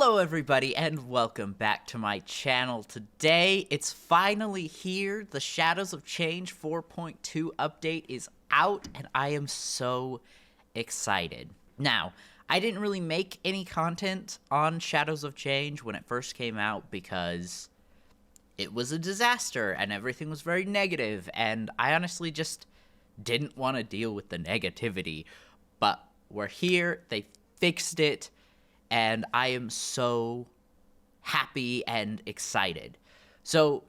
Hello everybody and welcome back to my channel. Today it's finally here. The Shadows of Change 4.2 update is out and I am so excited. Now, I didn't really make any content on Shadows of Change when it first came out because it was a disaster and everything was very negative, and I honestly just didn't want to deal with the negativity. But we're here, they fixed it, and I am so happy and excited. So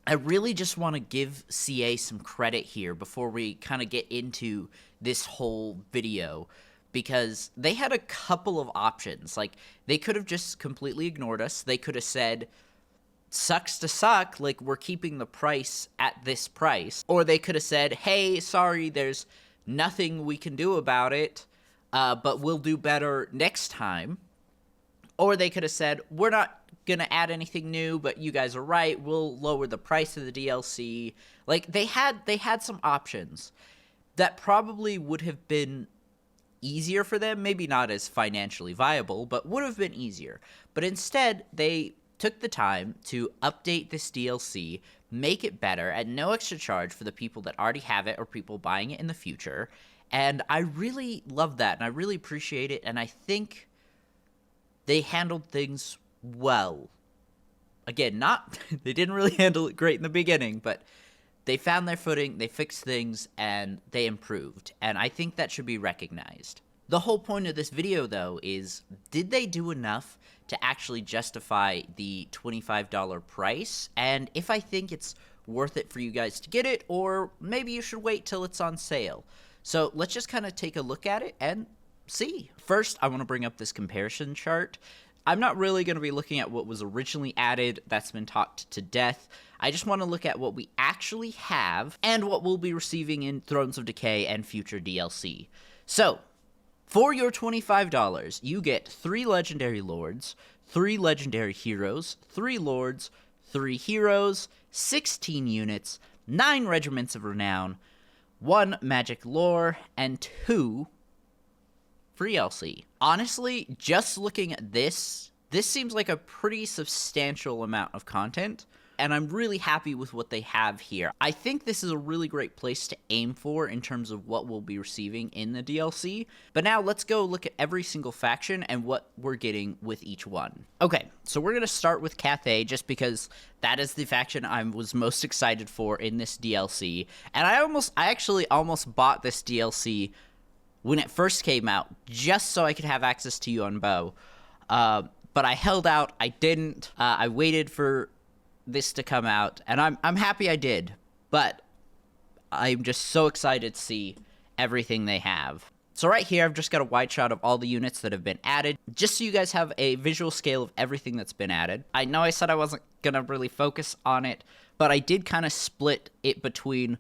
I really just want to give CA some credit here before we kind of get into this whole video, because they had a couple of options. Like, they could have just completely ignored us. They could have said, sucks to suck, like, we're keeping the price at this price. Or they could have said, hey, sorry, there's nothing we can do about it, but we'll do better next time. Or they could have said, we're not gonna add anything new, but you guys are right, we'll lower the price of the DLC. Like, they had some options that probably would have been easier for them, maybe not as financially viable, but would have been easier. But instead, they took the time to update this DLC, make it better at no extra charge for the people that already have it or people buying it in the future. And I really love that, and I really appreciate it, and I think they handled things well. Again, they didn't really handle it great in the beginning, but they found their footing, they fixed things, and they improved. And I think that should be recognized. The whole point of this video, though, is did they do enough to actually justify the $25 price? And if I think it's worth it for you guys to get it, or maybe you should wait till it's on sale. So let's just kind of take a look at it and see. First, I want to bring up this comparison chart. I'm not really going to be looking at what was originally added. That's been talked to death. I just want to look at what we actually have and what we'll be receiving in Thrones of Decay and future DLC. So, for your $25, you get 3 Legendary Lords, 3 Legendary Heroes, 3 Lords, 3 Heroes, 16 units, 9 Regiments of Renown, 1 Magic Lore, and 2 free LC. Honestly, just looking at this seems like a pretty substantial amount of content, and I'm really happy with what they have here. I think this is a really great place to aim for in terms of what we'll be receiving in the DLC. But now let's go look at every single faction and what we're getting with each one. Okay, so we're going to start with Cathay just because that is the faction I was most excited for in this DLC. And I actually almost bought this DLC when it first came out, just so I could have access to Yuan Bo. But I held out, I didn't. I waited for this to come out, and I'm happy I did. But I'm just so excited to see everything they have. So right here, I've just got a wide shot of all the units that have been added, just so you guys have a visual scale of everything that's been added. I know I said I wasn't gonna really focus on it, but I did kind of split it between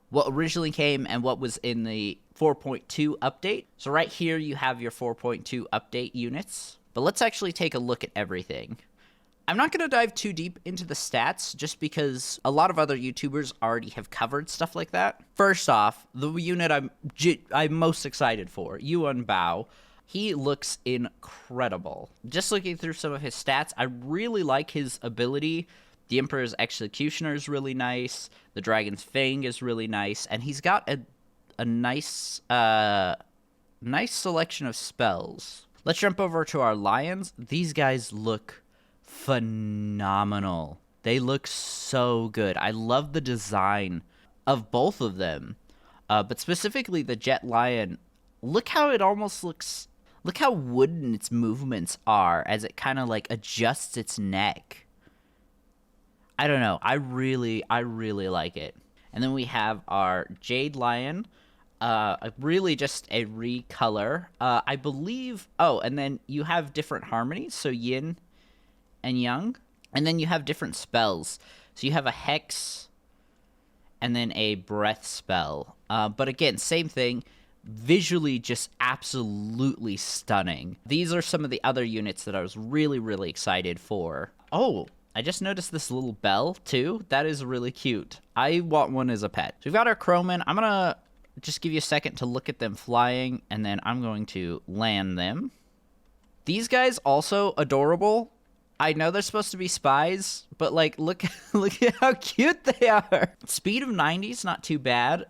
what originally came and what was in the 4.2 update. So right here you have your 4.2 update units. But let's actually take a look at everything. I'm not going to dive too deep into the stats just because a lot of other YouTubers already have covered stuff like that. First off, the unit I'm most excited for, Yuan Bao. He looks incredible. Just looking through some of his stats, I really like his ability. The Emperor's Executioner is really nice. The Dragon's Fang is really nice. And he's got a nice selection of spells. Let's jump over to our Lions. These guys look phenomenal. They look so good. I love the design of both of them. But specifically the Jet Lion, look how it almost looks, look how wooden its movements are as it kind of like adjusts its neck. I don't know. I really like it. And then we have our Jade Lion. Really just a recolor. I believe... Oh, and then you have different harmonies, so yin and yang. And then you have different spells. So you have a hex and then a breath spell. But again, same thing. Visually just absolutely stunning. These are some of the other units that I was really excited for. Oh, I just noticed this little bell, too. That is really cute. I want one as a pet. So we've got our Crowmen. I'm going to just give you a second to look at them flying, and then I'm going to land them. These guys also adorable. I know they're supposed to be spies, but like look at how cute they are. Speed of 90 is not too bad.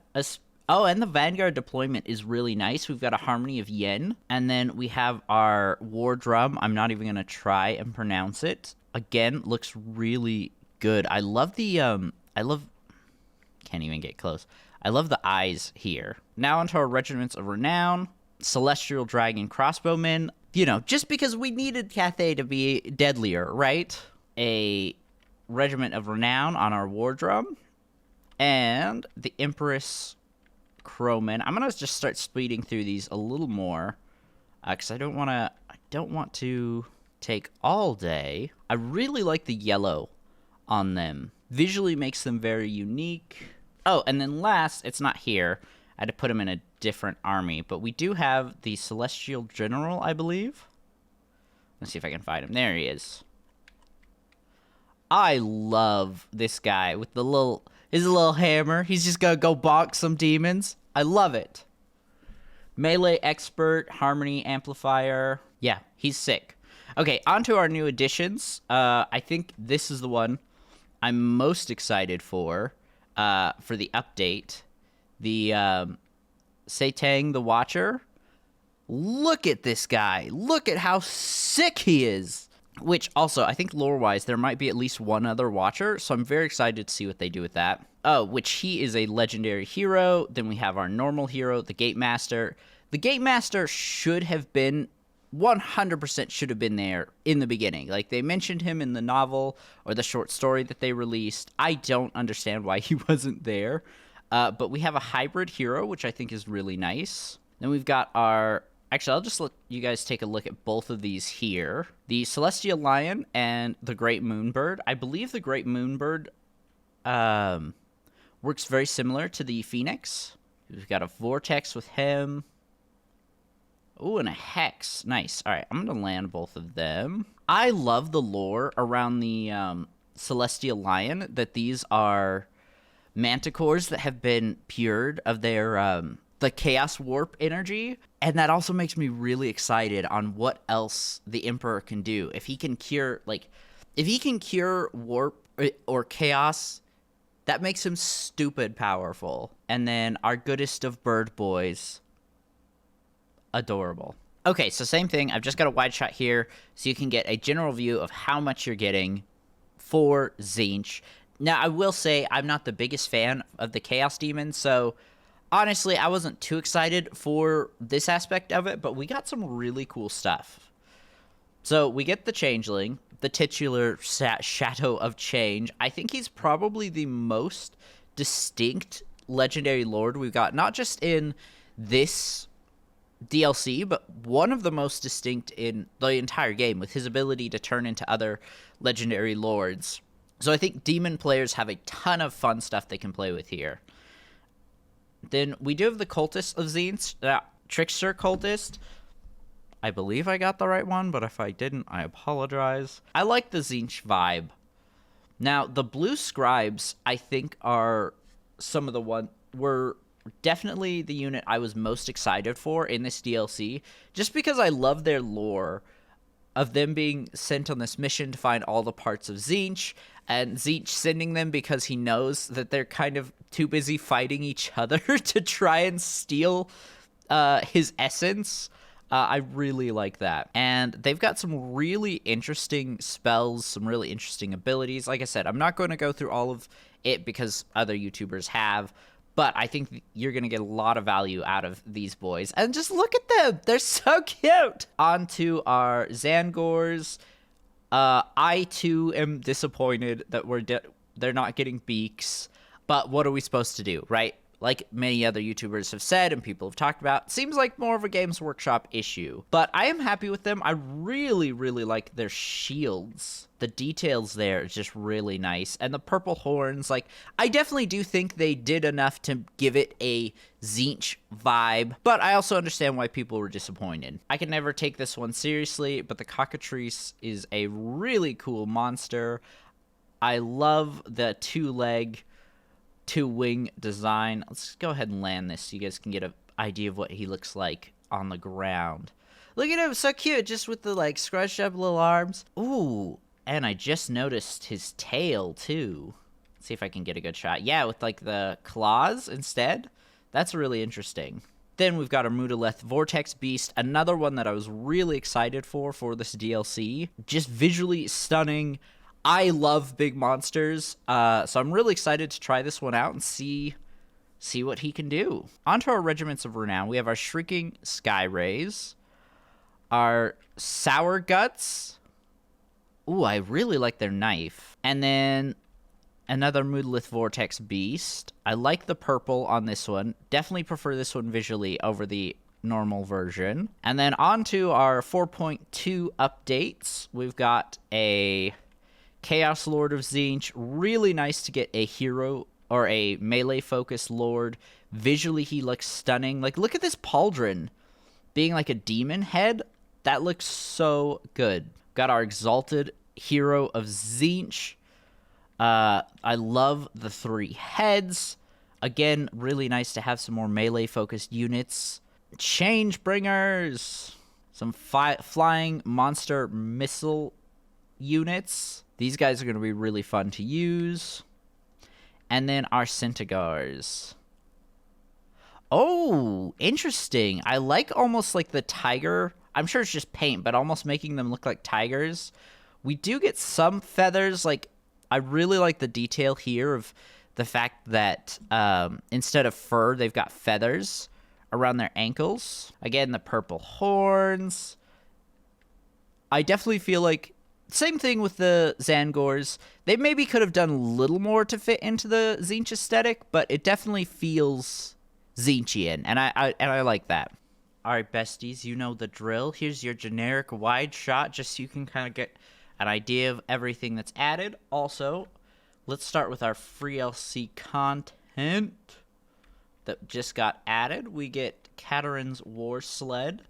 Oh, and the Vanguard deployment is really nice. We've got a Harmony of Yen, and then we have our War Drum. I'm not even going to try and pronounce it. Again, looks really good. I love the can't even get close. I love the eyes here. Now onto our Regiments of Renown. Celestial Dragon Crossbowmen. You know, just because we needed Cathay to be deadlier, right? A Regiment of Renown on our War Drum. And the Empress Crowman. I'm going to just start speeding through these a little more. Because I don't want to take all day. I really like the yellow on them. Visually makes them very unique. Oh, and then last, it's not here. I had to put him in a different army, but we do have the Celestial General, I believe. Let's see if I can find him. There he is. I love this guy with his little hammer. He's just gonna go bonk some demons. I love it. Melee Expert, Harmony Amplifier. Yeah, he's sick. Okay, on to our new additions. I think this is the one I'm most excited for the update. The Satang the Watcher. Look at this guy. Look at how sick he is. Which also, I think lore-wise, there might be at least one other Watcher, so I'm very excited to see what they do with that. Oh, which he is a legendary hero. Then we have our normal hero, the Gatemaster. The Gatemaster should have been 100% should have been there in the beginning. Like, they mentioned him in the novel or the short story that they released. I don't understand why he wasn't there. But we have a hybrid hero, which I think is really nice. Then we've got our... Actually, I'll just let you guys take a look at both of these here. The Celestial Lion and the Great Moonbird. I believe the Great Moonbird works very similar to the Phoenix. We've got a Vortex with him. Ooh, and a Hex. Nice. All right, I'm going to land both of them. I love the lore around the Celestial Lion, that these are manticores that have been cured of their the Chaos Warp energy, and that also makes me really excited on what else the Emperor can do. If he can cure, Warp or Chaos, that makes him stupid powerful. And then our goodest of bird boys. Adorable. Okay, so same thing. I've just got a wide shot here so you can get a general view of how much you're getting for Tzeentch. Now, I will say I'm not the biggest fan of the Chaos Demon, so honestly, I wasn't too excited for this aspect of it, but we got some really cool stuff. So we get the Changeling, the titular Shadow of Change. I think he's probably the most distinct legendary lord we've got, not just in this DLC, but one of the most distinct in the entire game, with his ability to turn into other legendary lords. So I think demon players have a ton of fun stuff they can play with here. Then we do have the Cultist of Tzeentch, Trickster Cultist. I believe I got the right one, but if I didn't, I apologize. I like the Tzeentch vibe. Now, the blue Scribes, I think, are some of the were definitely the unit I was most excited for in this DLC, just because I love their lore of them being sent on this mission to find all the parts of Tzeentch, and Tzeentch sending them because he knows that they're kind of too busy fighting each other to try and steal his essence. I really like that. And they've got some really interesting spells, some really interesting abilities. Like I said, I'm not going to go through all of it because other YouTubers have, but I think you're going to get a lot of value out of these boys. And just look at them. They're so cute. On to our Tzaangors. I, too, am disappointed that they're not getting beaks. But what are we supposed to do, right? Like many other YouTubers have said and people have talked about, seems like more of a Games Workshop issue. But I am happy with them. I really, really like their shields. The details there is just really nice. And the purple horns, like, I definitely do think they did enough to give it a Tzeentch vibe. But I also understand why people were disappointed. I can never take this one seriously, but the Cockatrice is a really cool monster. I love the two-wing design. Let's go ahead and land this so you guys can get an idea of what he looks like on the ground. Look at him, so cute, just with the, like, scrunched up little arms. Ooh, and I just noticed his tail, too. Let's see if I can get a good shot. Yeah, with, like, the claws instead. That's really interesting. Then we've got our Mutalith Vortex Beast, another one that I was really excited for this DLC. Just visually stunning. I love big monsters, so I'm really excited to try this one out and see what he can do. Onto our Regiments of Renown. We have our Shrieking Sky Rays, our Sour Guts. Ooh, I really like their knife. And then another Mutalith Vortex Beast. I like the purple on this one. Definitely prefer this one visually over the normal version. And then on to our 4.2 updates. We've got a Chaos Lord of Tzeentch. Really nice to get a hero or a melee-focused lord. Visually, he looks stunning. Like, look at this pauldron being like a demon head. That looks so good. Got our Exalted Hero of Tzeentch. I love the 3 heads. Again, really nice to have some more melee-focused units. Changebringers. Some flying monster missile units. These guys are going to be really fun to use. And then our Tzaangors. Oh, interesting. I like almost like the tiger. I'm sure it's just paint, but almost making them look like tigers. We do get some feathers. Like, I really like the detail here of the fact that instead of fur, they've got feathers around their ankles. Again, the purple horns. I definitely feel like same thing with the Tzaangors. They maybe could have done a little more to fit into the Tzeentch aesthetic, but it definitely feels Tzeentchian, and I like that. All right, besties, you know the drill. Here's your generic wide shot, just so you can kind of get an idea of everything that's added. Also, let's start with our free LC content that just got added. We get Katarin's War Sled,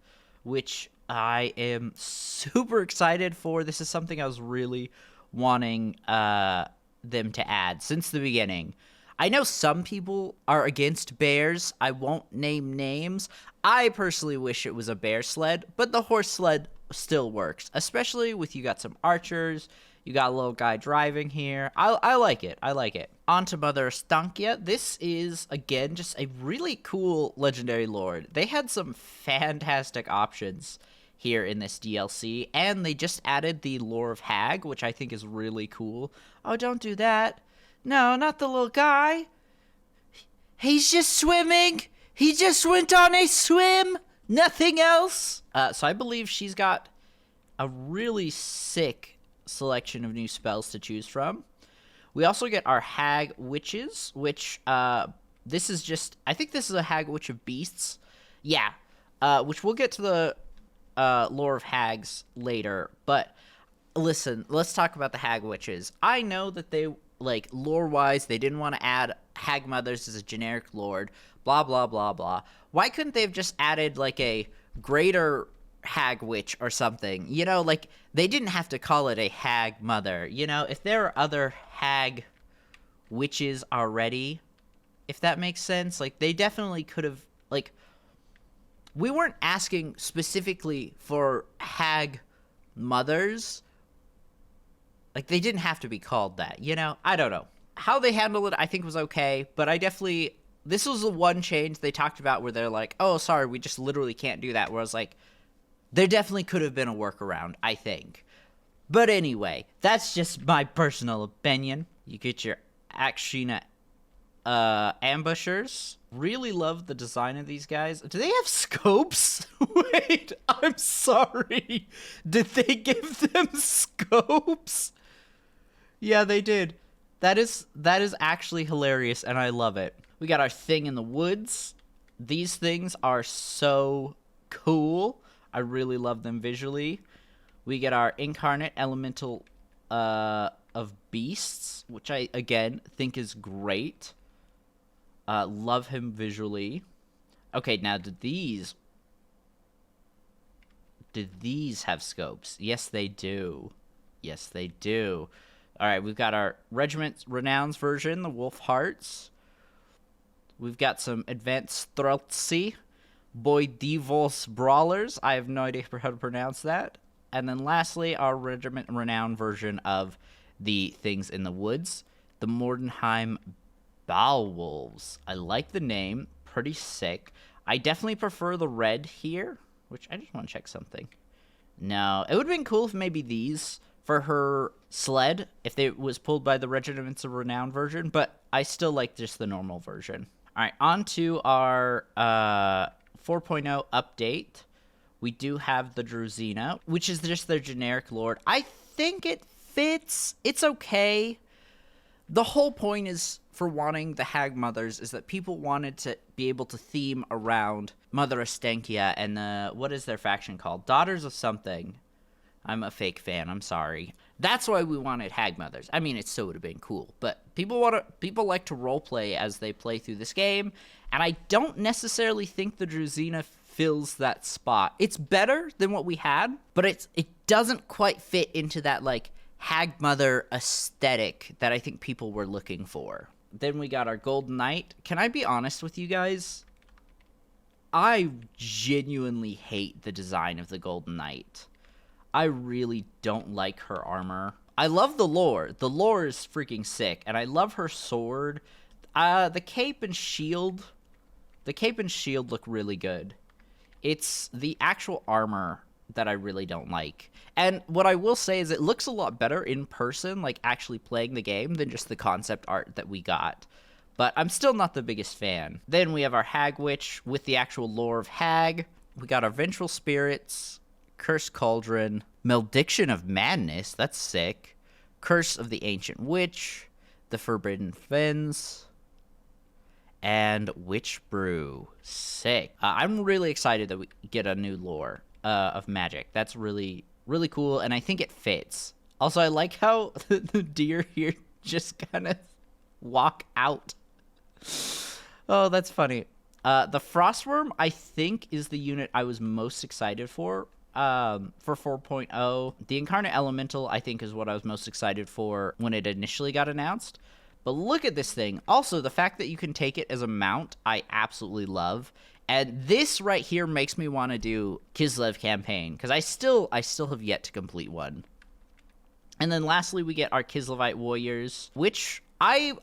which I am super excited for. This is something I was really wanting them to add since the beginning. I know some people are against bears. I won't name names. I personally wish it was a bear sled, but the horse sled still works, especially with you got some archers. You got a little guy driving here. I like it. I like it. On to Mother Ostankya. This is, again, just a really cool legendary lord. They had some fantastic options here in this DLC, and they just added the Lore of Hag, which I think is really cool. Oh, don't do that. No, not the little guy. He's just swimming. He just went on a swim. Nothing else. So I believe she's got a really sick selection of new spells to choose from. We also get our Hag Witches, which this is just, I think this is a Hag Witch of Beasts. Yeah, which we'll get to the Lore of Hags later. But listen, let's talk about the Hag Witches. I know that they, like, lore-wise, they didn't want to add Hag Mothers as a generic lord, blah, blah, blah, blah. Why couldn't they have just added, like, a greater Hag Witch or something? You know, like, they didn't have to call it a Hag Mother. You know, if there are other Hag Witches already, if that makes sense, like, they definitely could have, like, we weren't asking specifically for Hag Mothers. Like, they didn't have to be called that, you know? I don't know. How they handled it, I think, was okay, but I definitely, this was the one change they talked about where they're like, oh, sorry, we just literally can't do that. Whereas, like, there definitely could have been a workaround, I think. But anyway, that's just my personal opinion. You get your Akshina ambushers. Really love the design of these guys. Do they have scopes? Wait, I'm sorry. Did they give them scopes? Yeah, they did. That is actually hilarious, and I love it. We got our Thing in the Woods. These things are so cool. I really love them visually. We get our Incarnate Elemental of Beasts, which I, again, think is great. Love him visually. Okay, now did these have scopes? Yes, they do. Yes, they do. All right, we've got our Regiment Renowns version, the Wolf Hearts. We've got some Advanced Threltsi. Boydivos Brawlers. I have no idea how to pronounce that. And then lastly, our regiment renowned version of the things in the woods, the Mordenheim Bowwolves. I like the name. Pretty sick. I definitely prefer the red here, which I just want to check something. No, it would have been cool if maybe these for her sled, if it was pulled by the Regiments of Renown version, but I still like just the normal version. All right, on to our 4.0 update. We do have the Druzina, which is just their generic lord. I think it fits. It's okay. The whole point is for wanting the Hag Mothers is that people wanted to be able to theme around Mother Ostankya and the, what is their faction called? Daughters of something. I'm a fake fan. I'm sorry. That's why we wanted Hag Mothers. I mean, it still would have been cool, but people like to roleplay as they play through this game, and I don't necessarily think the Druzina fills that spot. It's better than what we had, but it doesn't quite fit into that like Hag Mother aesthetic that I think people were looking for. Then we got our Golden Knight. Can I be honest with you guys? I genuinely hate the design of the Golden Knight. I really don't like her armor. I love the lore. The lore is freaking sick, and I love her sword. The cape and shield. The cape and shield look really good. It's the actual armor that I really don't like. And what I will say is it looks a lot better in person, like actually playing the game, than just the concept art that we got. But I'm still not the biggest fan. Then we have our Hag Witch with the actual lore of Hag. We got our Vengeful Spirits, Cursed Cauldron, Malediction of Madness, that's sick, Curse of the Ancient Witch, the Forbidden Fens, and Witch Brew. Sick. I'm really excited that we get a new lore of magic. That's really, really cool, and I think it fits. Also, I like how the deer here just kind of walk out. Oh, that's funny. The Frostworm, I think, is the unit I was most excited for 4.0. The Incarnate Elemental, I think, is what I was most excited for when it initially got announced. But look at this thing. Also, the fact that you can take it as a mount, I absolutely love. And this right here makes me want to do Kislev campaign, because I still have yet to complete one. And then lastly, we get our Kislevite Warriors, which I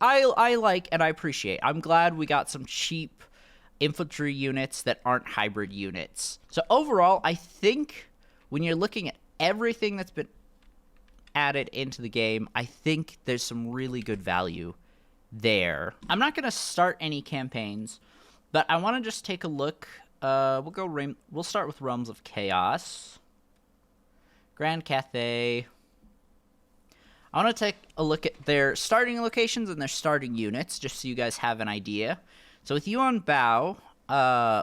like and I appreciate. I'm glad we got some cheap infantry units that aren't hybrid units. So overall, I think when you're looking at everything that's been added into the game, I think there's some really good value there. I'm not going to start any campaigns, but I want to just take a look. We'll start with Realms of Chaos. Grand Cathay. I want to take a look at their starting locations and their starting units, just so you guys have an idea. So with Yuan Bao,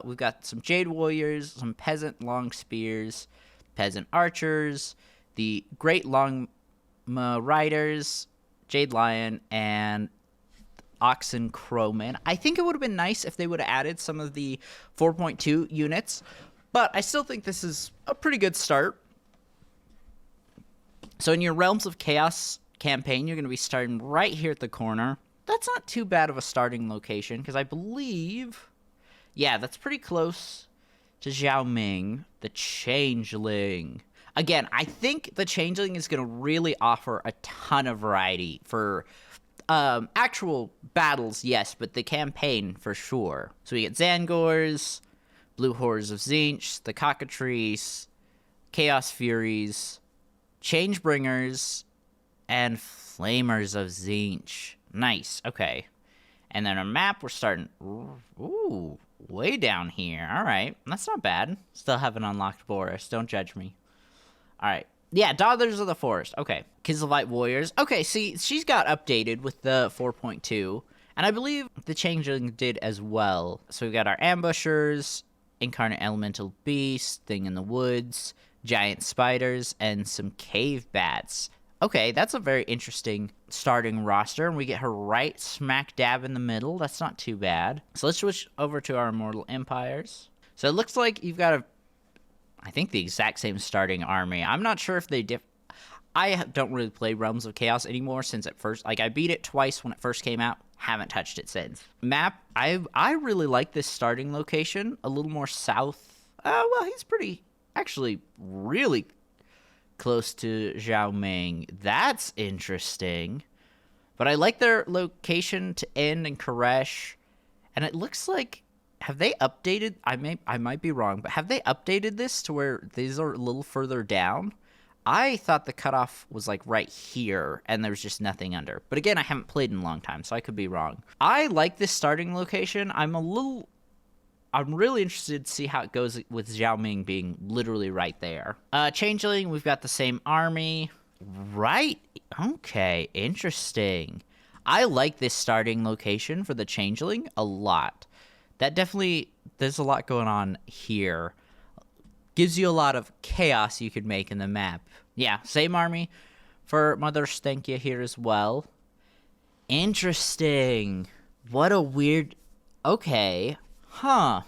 we've got some Jade Warriors, some Peasant Long Spears, Peasant Archers, the Great Long Riders, Jade Lion, and Oxen Crowman. I think it would have been nice if they would have added some of the 4.2 units, but I still think this is a pretty good start. So in your Realms of Chaos campaign, you're going to be starting right here at the corner. That's not too bad of a starting location, because I believe, yeah, that's pretty close to Xiaoming, the Changeling. Again, I think the Changeling is going to really offer a ton of variety for actual battles, yes, but the campaign for sure. So we get Tzaangors, Blue Horrors of Tzeentch, the Cockatrice, Chaos Furies, Changebringers, and Flamers of Tzeentch. Nice, okay. And then our map, we're starting, ooh, way down here. All right, that's not bad. Still haven't unlocked Boris, don't judge me. All right, yeah, Daughters of the Forest, okay. Kislevite Warriors, okay, see, she's got updated with the 4.2, and I believe the Changeling did as well. So we've got our Ambushers, Incarnate Elemental Beast, Thing in the Woods, Giant Spiders, and some Cave Bats. Okay, that's a very interesting starting roster, and we get her right smack dab in the middle. That's not too bad. So let's switch over to our Immortal Empires. So it looks like you've got I think the exact same starting army. I'm not sure if they I don't really play Realms of Chaos anymore since it first, like, I beat it twice when it first came out, haven't touched it since. Map, I really like this starting location, a little more south. Well, he's pretty, actually, really close to Xiaoming. That's interesting. But I like their location to end in Koresh, and it looks like, have they updated, I might be wrong, but have they updated this to where these are a little further down? I thought the cutoff was like right here, and there's just nothing under. But again, I haven't played in a long time, so I could be wrong. I like this starting location. I'm really interested to see how it goes with Xiaoming being literally right there. Changeling, we've got the same army. Right, okay, interesting. I like this starting location for the Changeling a lot. That definitely, there's a lot going on here. Gives you a lot of chaos you could make in the map. Yeah, same army for Mother Ostankya here as well. Interesting. What a weird... Okay. Huh.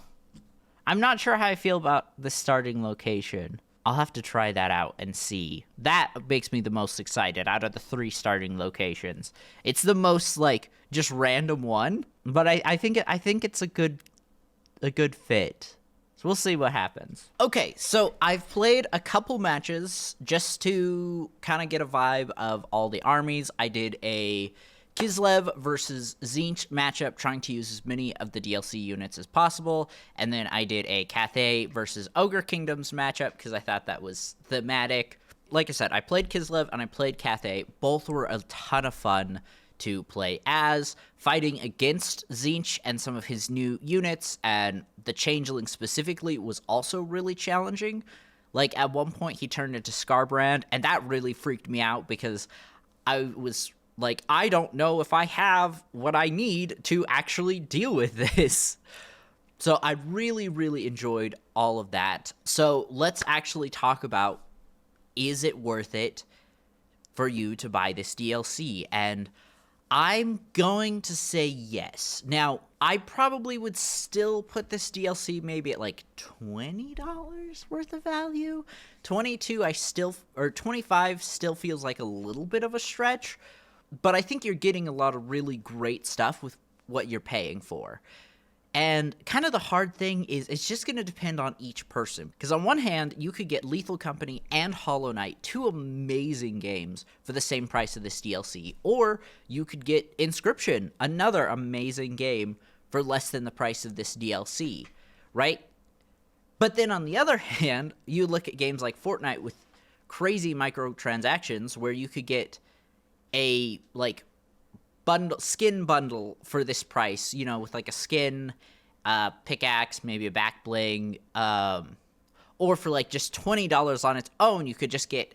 I'm not sure how I feel about the starting location. I'll have to try that out and see. That makes me the most excited out of the 3 starting locations. It's the most, like, just random one, but I think it's a good fit. So we'll see what happens. Okay, so I've played a couple matches just to kind of get a vibe of all the armies. I did a Kislev versus Tzeentch matchup, trying to use as many of the DLC units as possible. And then I did a Cathay versus Ogre Kingdoms matchup because I thought that was thematic. Like I said, I played Kislev and I played Cathay. Both were a ton of fun to play as, fighting against Tzeentch and some of his new units, and the Changeling specifically was also really challenging. Like, at one point, he turned into Scarbrand, and that really freaked me out because I was like, I don't know if I have what I need to actually deal with this. So I really, really enjoyed all of that. So let's actually talk about, is it worth it for you to buy this DLC? And I'm going to say yes. Now, I probably would still put this DLC maybe at like $20 worth of value. 22 or 25 still feels like a little bit of a stretch, but I think you're getting a lot of really great stuff with what you're paying for. And kind of the hard thing is it's just going to depend on each person. Because on one hand, you could get Lethal Company and Hollow Knight, 2 amazing games for the same price of this DLC. Or you could get Inscription, another amazing game for less than the price of this DLC, right? But then on the other hand, you look at games like Fortnite with crazy microtransactions where you could get a, like, skin bundle for this price, you know, with like a skin, pickaxe, maybe a back bling, or for like just $20 on its own, you could just get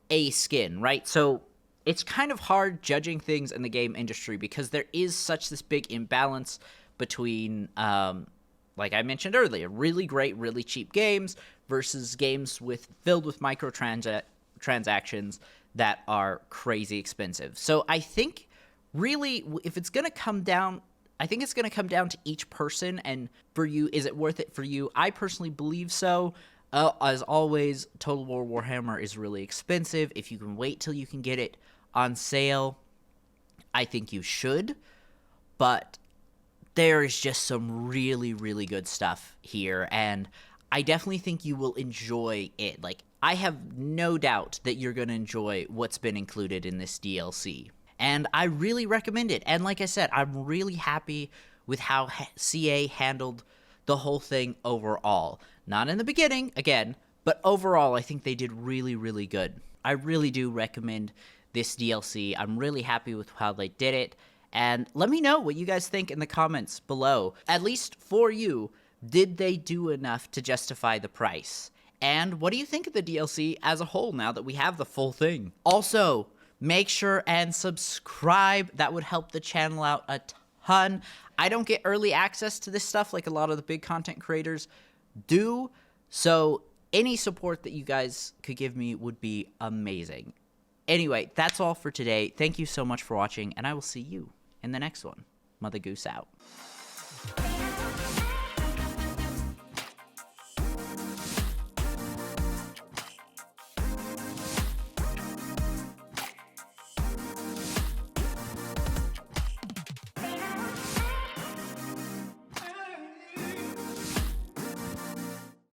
a skin, right? So it's kind of hard judging things in the game industry because there is such this big imbalance between, like I mentioned earlier, really great, really cheap games versus games filled with microtransactions that are crazy expensive. So I think really, if it's going to come down, I think it's going to come down to each person, and for you, is it worth it for you? I personally believe so. As always, Total War Warhammer is really expensive. If you can wait till you can get it on sale, I think you should, but there is just some really, really good stuff here, and I definitely think you will enjoy it. Like, I have no doubt that you're going to enjoy what's been included in this DLC. And I really recommend it. And like I said, I'm really happy with how CA handled the whole thing overall. Not in the beginning, again, but overall, I think they did really, really good. I really do recommend this DLC. I'm really happy with how they did it. And let me know what you guys think in the comments below. At least for you, did they do enough to justify the price? And what do you think of the DLC as a whole now that we have the full thing? Also, make sure and subscribe. That would help the channel out a ton. I don't get early access to this stuff like a lot of the big content creators do. So any support that you guys could give me would be amazing. Anyway, that's all for today. Thank you so much for watching, and I will see you in the next one. Mother Goose out.